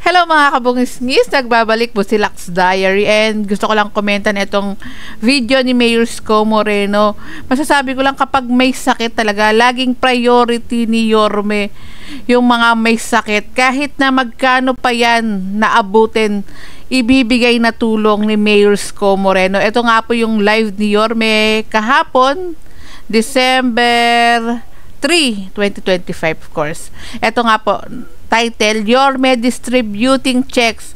Hello mga kabungis-ngis, nagbabalik po si Lux Diary and gusto ko lang komenta na itong video ni Mayor Isko Moreno. Masasabi ko lang kapag may sakit talaga, laging priority ni Yorme yung mga may sakit. Kahit na magkano pa yan naabutin, ibibigay na tulong ni Mayor Isko Moreno. Ito nga po yung live ni Yorme kahapon, December 3, 2025 of course. Ito nga po, title, Yorme distributing checks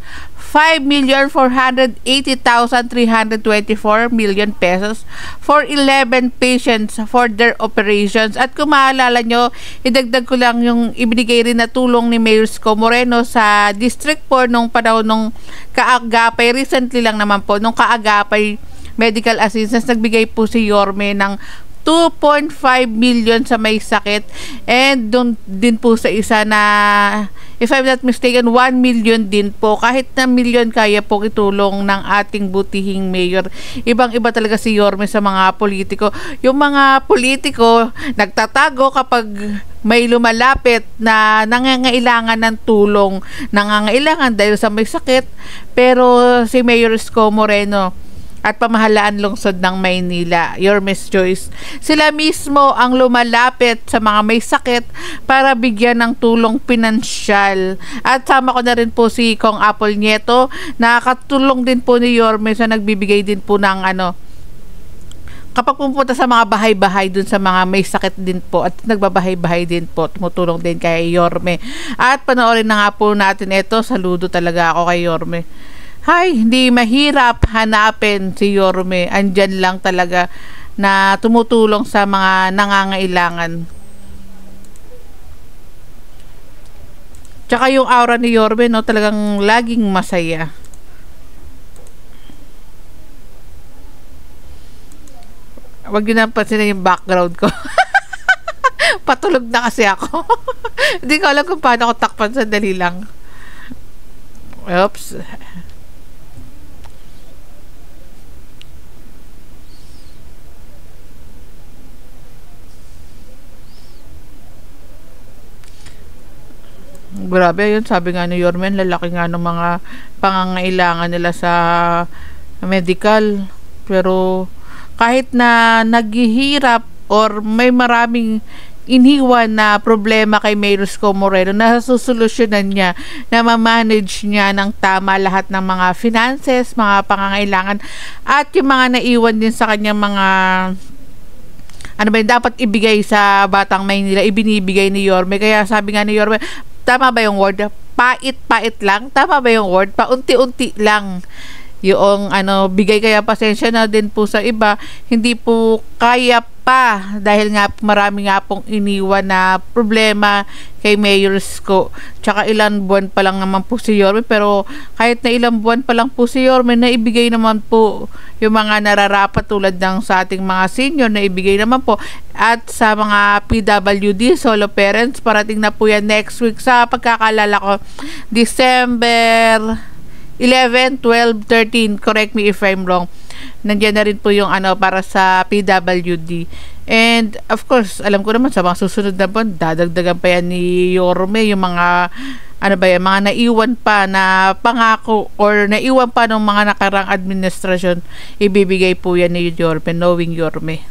5,480,324 million pesos for 11 patients for their operations. At kung maalala nyo, idagdag ko lang yung ibinigay rin na tulong ni Mayor Isko Moreno sa District 4 nung panahon nung kaagapay, recently lang naman po, nung kaagapay medical assistance, nagbigay po si Yorme ng 2.5 million sa may sakit, and doon din po sa isa na, if I'm not mistaken, 1 million din po. Kahit na million kaya po itulong ng ating butihing mayor. Ibang iba talaga si Yorme sa mga politiko. Yung mga politiko nagtatago kapag may lumalapit na nangangailangan ng tulong, nangangailangan dahil sa may sakit. Pero si Mayor Isko Moreno at pamahalaan lungsod ng Maynila, Yorme's Choice, sila mismo ang lumalapit sa mga may sakit para bigyan ng tulong pinansyal. At sama ko na rin po si Kong Apple Nieto, nakatulong din po ni Yorme sa nagbibigay din po ng kapag pumunta sa mga bahay-bahay dun sa mga may sakit din po, at nagbabahay-bahay din po, tumutulong din kay Yorme. At panoorin na nga po natin ito. Saludo talaga ako kay Yorme. Hay, hindi mahirap hanapin si Yorme. Andyan lang talaga na tumutulong sa mga nangangailangan. Tsaka yung aura ni Yorme, no, talagang laging masaya. Wag yun ang pansinin yung background ko. Patulog na kasi ako. Hindi ko alam kung paano ako takpan, sandali lang. Oops. Grabe yun, sabi nga ni Yorme, lalaki nga ng mga pangangailangan nila sa medical. Pero kahit na naghihirap or may maraming iniwan na problema kay Mayor Isko Moreno, nasusolusyonan niya, na ma-manage niya ng tama lahat ng mga finances, mga pangangailangan, at yung mga naiwan din sa kanyang mga dapat ibigay sa Batang Maynila, ibinibigay ni Yorme. Kaya sabi nga ni Yorme, tama ba yung word? Pait-pait lang? Tama ba yung word? Paunti-unti lang yung bigay. Kaya pasensya na din po sa iba, hindi po kaya pa dahil nga marami nga pong iniwan na problema kay Mayor Isko. Tsaka ilang buwan pa lang naman po si Yorme, pero kahit na ilang buwan pa lang po si Yorme, naibigay naman po yung mga nararapat tulad ng sa ating mga senior, naibigay naman po. At sa mga PWD, solo parents, parating na po yan next week sa pagkakalala ko, December 11, 12, 13, correct me if I'm wrong. Nandiyan na rin po yung para sa PWD. And of course, alam ko naman sa mga susunod na buwan, dadagdagan pa yan ni Yorme yung mga mga naiwan pa na pangako or naiwan pa ng mga nakarang administrasyon. Ibibigay po yan ni Yorme, knowing Yorme.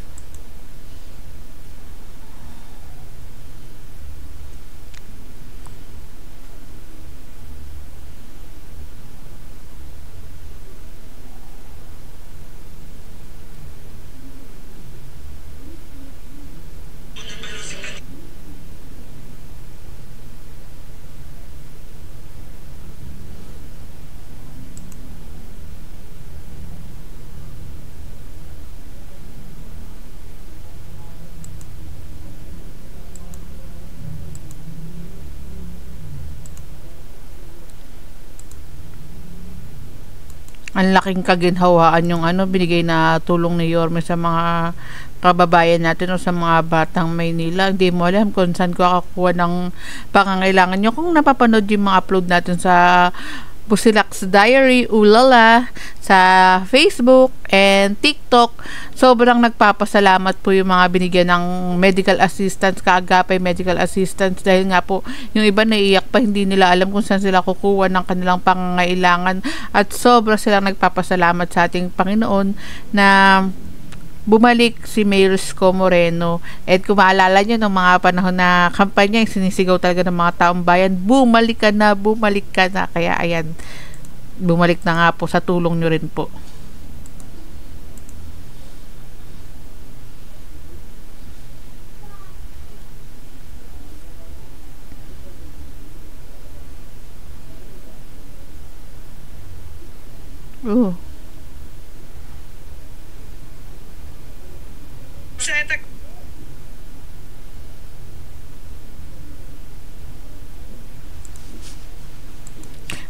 Ang laking kaginhawaan yung binigay na tulong ni Yorme sa mga kababayan natin o sa mga Batang Maynila. Hindi mo alam kung saan ko kakuha ng pangangailangan nyo. Kung napapanood yung mga upload natin sa Busilak's Diary, Ulala, sa Facebook and TikTok. Sobrang nagpapasalamat po yung mga binigyan ng medical assistance, kaagapay medical assistance, dahil nga po yung iba naiiyak pa, hindi nila alam kung saan sila kukuha ng kanilang pangangailangan, at sobra silang nagpapasalamat sa ating Panginoon na bumalik si Mayor Isko Moreno. At kung maalala nyo ng mga panahon na kampanya, yung sinisigaw talaga ng mga taong bayan, bumalik ka na, bumalik ka na. Kaya ayan, bumalik na nga po sa tulong nyo rin po. Oh.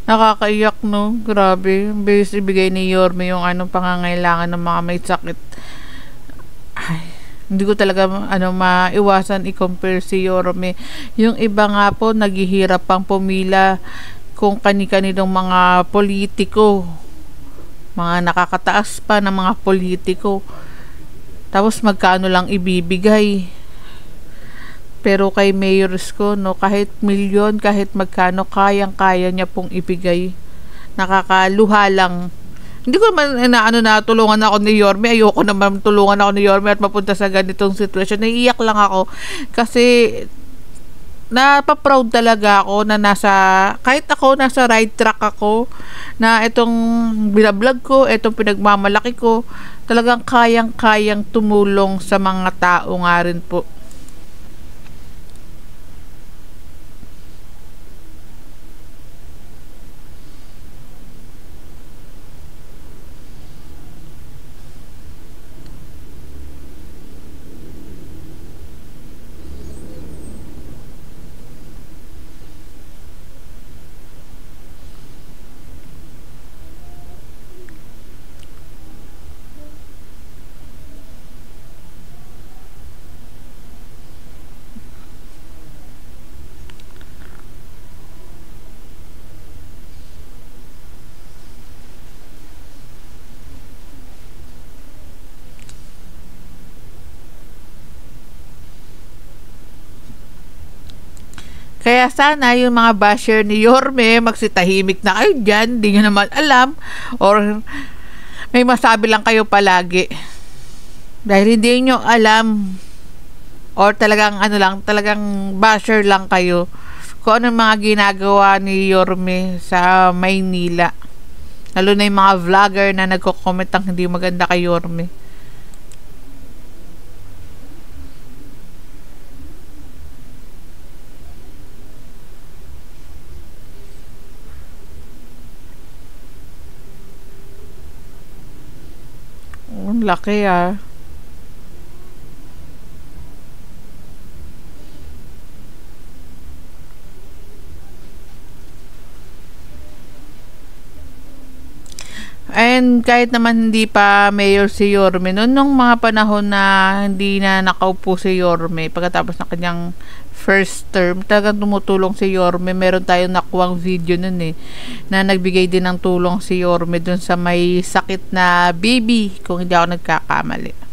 Nakakaiyak, no? Grabe. Bilis ibigay ni Yorme yung anong pangangailangan ng mga may sakit. Ay, hindi ko talaga maiwasan i-compare si Yorme. Yung iba nga po, naghihirap pang pumila kung kani-kaninong mga politiko. Mga nakakataas pa ng mga politiko. Tapos magkano lang ibibigay. Pero kay Mayor Isko, no, kahit milyon, kahit magkano, kayang-kaya niya pong ibigay. Nakakaluha lang. Hindi ko naman tulungan ako ni Yorme. Ayoko naman tulungan ako ni Yorme at mapunta sa ganitong sitwasyon. Naiiyak lang ako kasi napaproud talaga ako na kahit ako nasa right track ako, na itong binablog ko, itong pinagmamalaki ko, talagang kayang-kayang tumulong sa mga tao nga rin po. Kaya sana yung mga basher ni Yorme, magsitahimik na kayo dyan, hindi nyo naman alam, or may masabi lang kayo palagi. Dahil hindi nyo alam, or talagang talagang basher lang kayo kung anong mga ginagawa ni Yorme sa Maynila. Lalo na yung mga vlogger na nagko-comment ang hindi maganda kay Yorme. Ang laki ah. And kahit naman hindi pa mayor si Yorme, noon nung mga panahon na hindi na nakaupo si Yorme, pagkatapos ng kanyang first term, talagang tumutulong si Yorme. Meron tayong nakuwang video nun na nagbigay din ng tulong si Yorme dun sa may sakit na baby, kung hindi ako nagkakamali.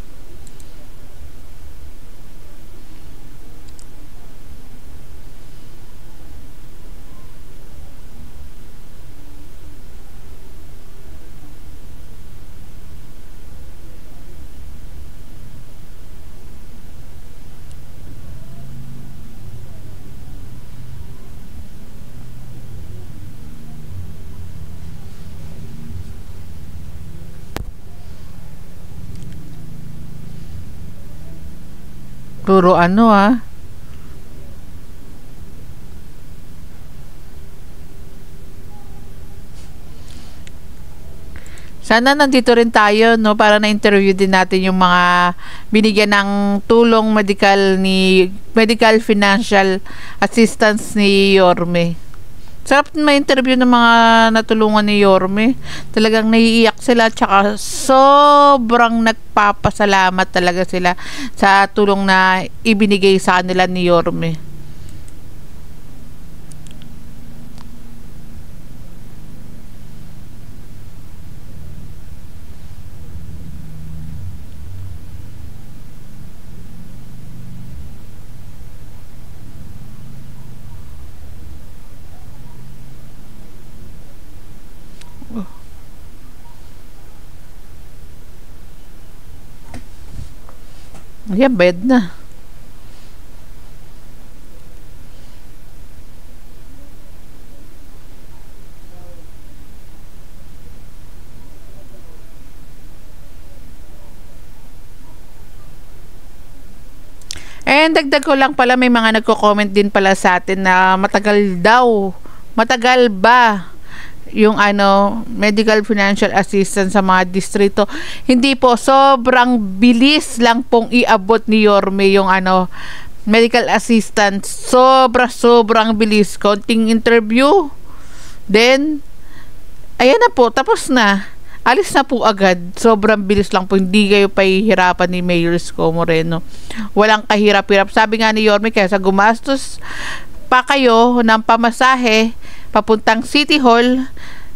Puro Sana nandito rin tayo, no, para na-interview din natin yung mga binigyan ng tulong medical financial assistance ni Yorme. Sarap ma-interview ng mga natulungan ni Yorme. Talagang naiiyak sila, tsaka sobrang nagpapasalamat talaga sila sa tulong na ibinigay sa kanila ni Yorme. Ayan, bayad na. And dagdag ko lang pala, may mga nagko-comment din pala sa atin na matagal daw. Matagal ba yung medical financial assistance sa mga distrito? Hindi po, sobrang bilis lang pong iabot ni Yorme yung medical assistance. Sobrang bilis. Konting interview. Then, ayan na po, tapos na. Alis na po agad. Sobrang bilis lang po. Hindi kayo pahihirapan ni Mayor Isko Moreno. Walang kahirap-hirap. Sabi nga ni Yorme, kaya sa gumastos pa kayo ng pamasahe papuntang City Hall,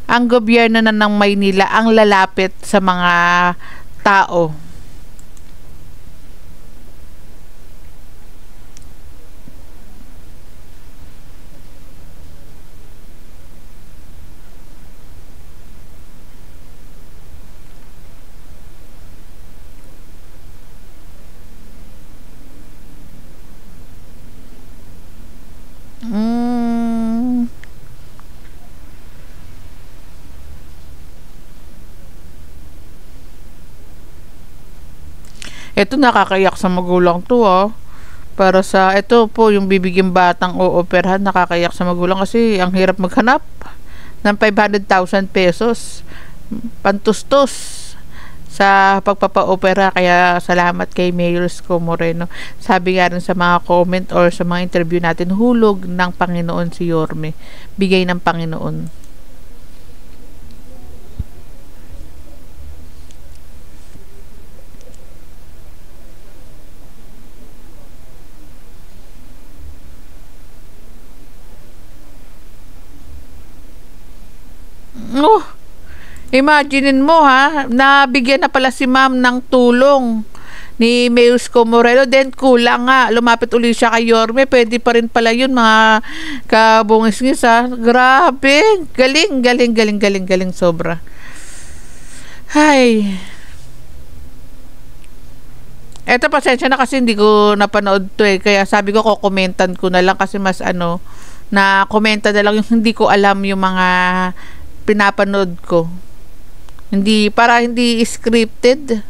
ang gobyerno na ng Maynila ang lalapit sa mga tao. Ito nakakayak sa magulang to Para sa ito po yung bibigyan batang ooperahan, nakakayak sa magulang kasi ang hirap maghanap ng 500,000 pesos pantustos sa pagpapa-opera. Kaya salamat kay Mayor Isko Moreno. Sabi nga rin sa mga comment or sa mga interview natin, hulog ng Panginoon si Yorme, bigay ng Panginoon. Imaginein mo nabigyan na pala si ma'am ng tulong ni Mayor Isko Moreno, then kulang nga, lumapit uli siya kay Yorme, pwede pa rin pala yun mga kabungis-ngis grabe, galing sobra. Hay, eto pasensya na kasi hindi ko napanood to kaya sabi ko komentan ko na lang kasi mas na komenta na lang yung hindi ko alam yung mga pinapanood ko. Para hindi scripted.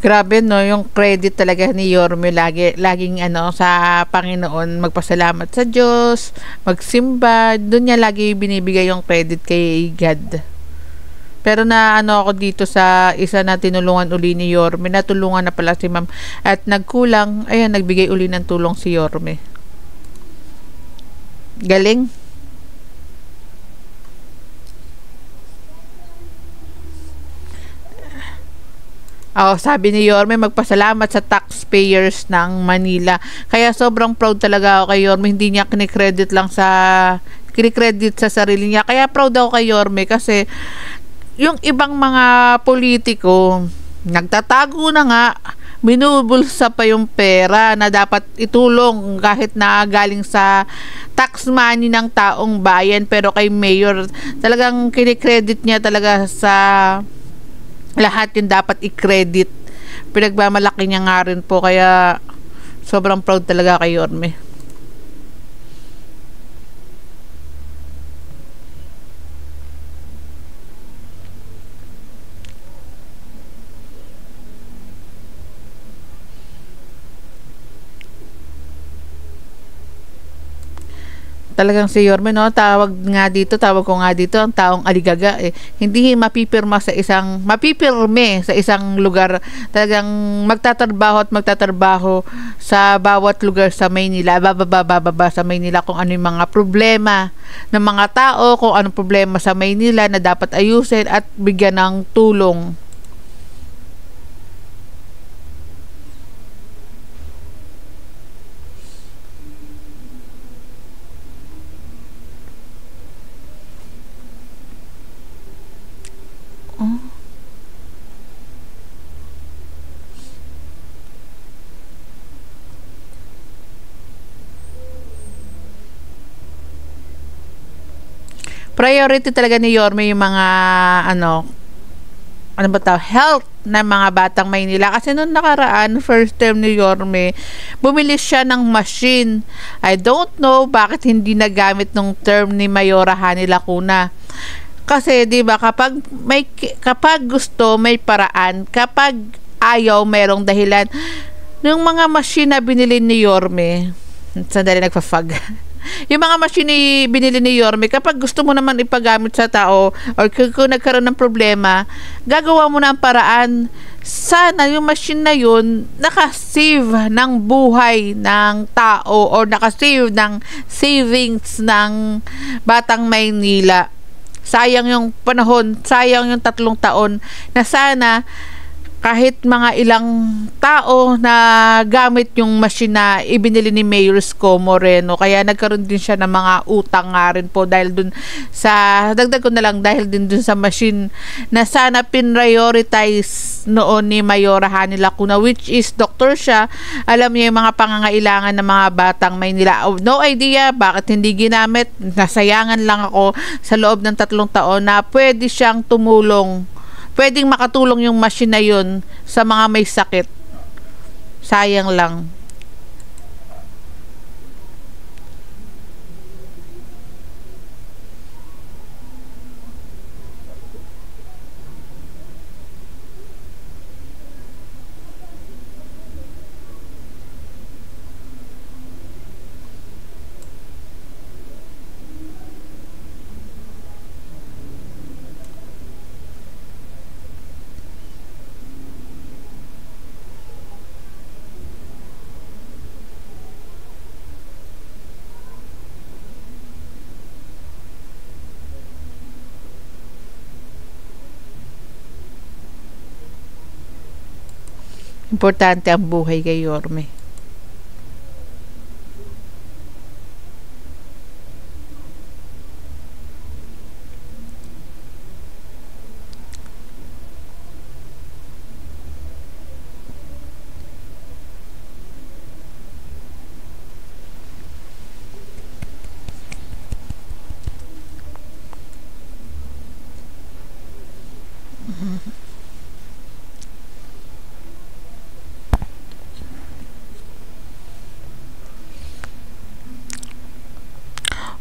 Grabe yung credit talaga ni Yorme, laging sa Panginoon, magpasalamat sa Diyos, magsimba, doon niya lagi binibigay yung credit kay God. Pero na ako dito sa isa na tinulungan uli ni Yorme, natulungan na pala si ma'am at nagkulang, ayan, nagbigay uli ng tulong si Yorme. Galing. Sabi ni Yorme, magpasalamat sa taxpayers ng Manila. Kaya sobrang proud talaga ako kay Yorme. Hindi niya kinikredit sa sarili niya. Kaya proud ako kay Yorme kasi yung ibang mga politiko, nagtatago na nga, binubulsa pa yung pera na dapat itulong kahit na galing sa tax money ng taong bayan. Pero kay Mayor, talagang kinikredit niya talaga sa lahat yung dapat i-credit. Pinagmamalaki niya nga rin po, kaya sobrang proud talaga kay Yorme. Talagang si Yorme, no, tawag ko nga dito, ang taong aligaga eh. Hindi mapipirme sa isang lugar. Talagang magtatrabaho sa bawat lugar sa Maynila, bababa sa Maynila kung ano yung mga problema ng mga tao, kung anong problema sa Maynila na dapat ayusin at bigyan ng tulong. Oh. Priority talaga ni Yorme yung mga ano ba tawag, health ng mga batang Maynila. Kasi noong nakaraan, first term ni Yorme, bumili siya ng machine. I don't know bakit hindi nagamit nung term ni Mayora Hani Lacuna. Kasi 'di ba kapag gusto may paraan, kapag ayaw merong dahilan. Yung mga machine na binili ni Yorme, sandali nagfa-fog. Yung mga machine binili ni Yorme, kapag gusto mo naman ipagamit sa tao or kung nagkaroon ng problema, gagawa mo na ang paraan. Sana yung machine na yun nakasave ng buhay ng tao or nakasave ng savings ng batang Maynila. Sayang yung panahon, sayang yung 3 taon na sana kahit mga ilang tao na gamit yung machine na ibinili ni Mayor Isko Moreno. Kaya nagkaroon din siya ng mga utang nga rin po dahil dun sa, dagdag ko na lang, dahil din dun sa machine na sana pinrioritize noon ni Mayora Hani Lacuna, which is doktor siya. Alam niya yung mga pangangailangan ng mga batang Maynila. No idea bakit hindi ginamit. Nasayangan lang ako sa loob ng 3 taon na pwede siyang tumulong. Pwedeng makatulong yung machine na yun sa mga may sakit. Sayang lang. Importante ang buhay kay Yorme.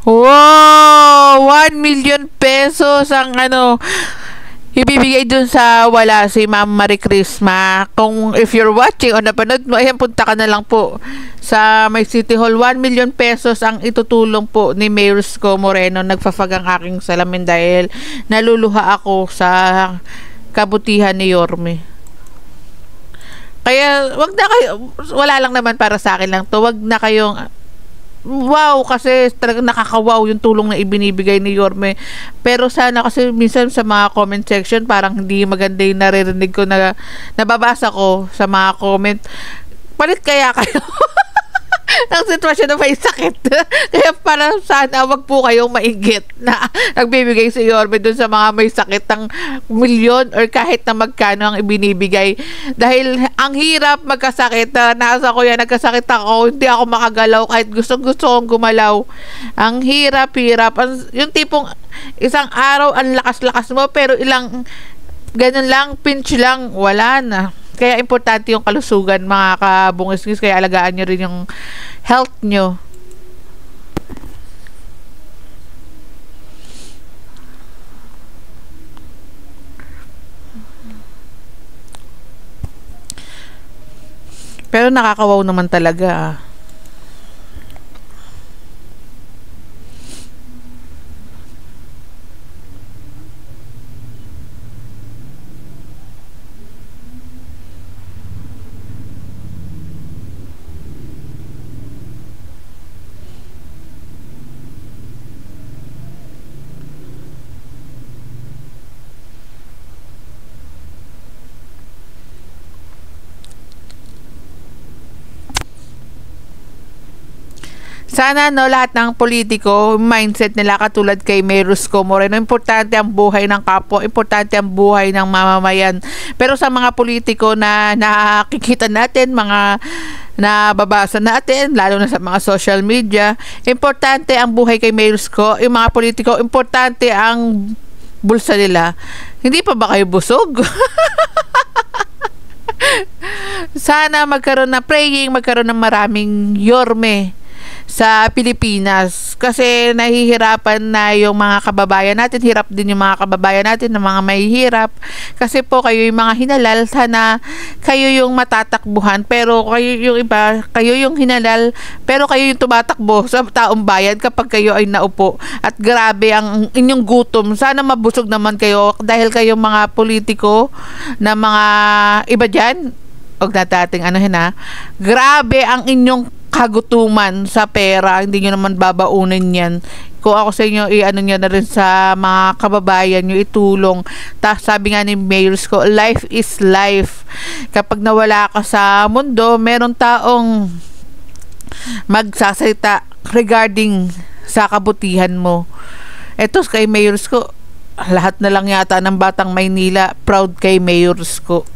Wow! 1 million pesos ang ibibigay dun sa wala si Ma'am Marie Crisma. Kung if you're watching o napanood mo, ayan, punta ka na lang po sa May City Hall. 1 million pesos ang itutulong po ni Mayor Isko Moreno. Nagfafag ang aking salamin dahil naluluha ako sa kabutihan ni Yorme. Kaya wag na kayo, wala lang naman para sa akin lang to, wag na kayong wow, kasi talagang nakakawaw yung tulong na ibinibigay ni Yorme. Pero sana, kasi minsan sa mga comment section parang hindi maganda yung naririnig ko na nababasa ko sa mga comment. Palit kaya kayo ng sitwasyon na may sakit. Kaya para sana wag po kayong mainggit na nagbibigay si Yorme dun sa mga may sakit ng milyon or kahit na magkano ang ibinibigay. Dahil ang hirap magkasakit. Nasa ko yan, nagkasakit ako, hindi ako makagalaw kahit gusto kong gumalaw. Ang hirap. Yung tipong isang araw ang lakas-lakas mo pero ilang ganun lang, pinch lang, wala na. Kaya importante yung kalusugan, mga kabungis-ngis. Kaya alagaan nyo rin yung health nyo. Pero nakakawaw naman talaga. Sana no lahat ng politiko, mindset nila katulad kay Mayor Isko Moreno, importante ang buhay ng kapwa, importante ang buhay ng mamamayan. Pero sa mga politiko na nakikita natin, mga nababasa natin, lalo na sa mga social media, importante ang buhay kay Mayor Isko. Yung mga politiko, importante ang bulsa nila. Hindi pa ba kayo busog? Sana magkaroon ng praying, magkaroon ng maraming yorme sa Pilipinas, kasi nahihirapan na yung mga kababayan natin, hirap din yung mga kababayan natin na mga mahihirap, kasi po kayo yung mga hinalal, sana kayo yung matatakbuhan, pero kayo yung iba, kayo yung hinalal, pero kayo yung tumatakbo sa taong bayan kapag kayo ay naupo, at grabe ang inyong gutom. Sana mabusog naman kayo dahil kayong mga politiko na mga iba dyan, huwag na dating grabe ang inyong kagutuman sa pera, hindi nyo naman babaunin yan. Kung ako sa inyo, i-ano nyo na rin sa mga kababayan nyo, itulong. Sabi nga ni Mayor Isko, life is life. Kapag nawala ka sa mundo, meron taong magsasalita regarding sa kabutihan mo. Eto kay Mayor Isko, lahat na lang yata ng batang Maynila proud kay Mayor Isko.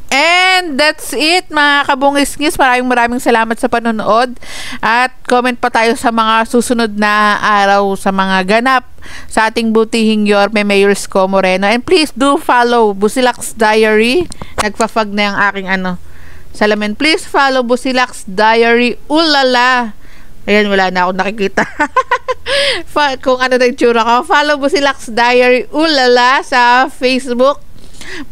And that's it mga kabungis-ngis. Maraming salamat sa panonood. At comment pa tayo sa mga susunod na araw sa mga ganap sa ating butihing Yorme Mayor Isko Moreno. And please do follow Busilak's Diary. Nagpa-fog na yung aking salamin. Please follow Busilak's Diary. Ulala! Ayan, wala na akong nakikita. Kung ano na yung tsura ko. Follow Busilak's Diary. Ulala sa Facebook.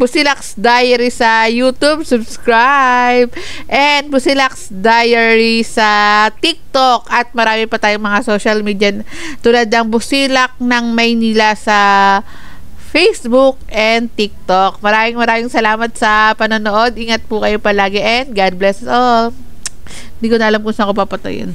Busilak's Diary sa YouTube, subscribe, and Busilak's Diary sa TikTok, at marami pa tayong mga social media tulad ng Busilak ng Maynila sa Facebook and TikTok. Maraming salamat sa panonood. Ingat po kayo palagi and God bless us all. Hindi ko na alam kung saan ko papatayin.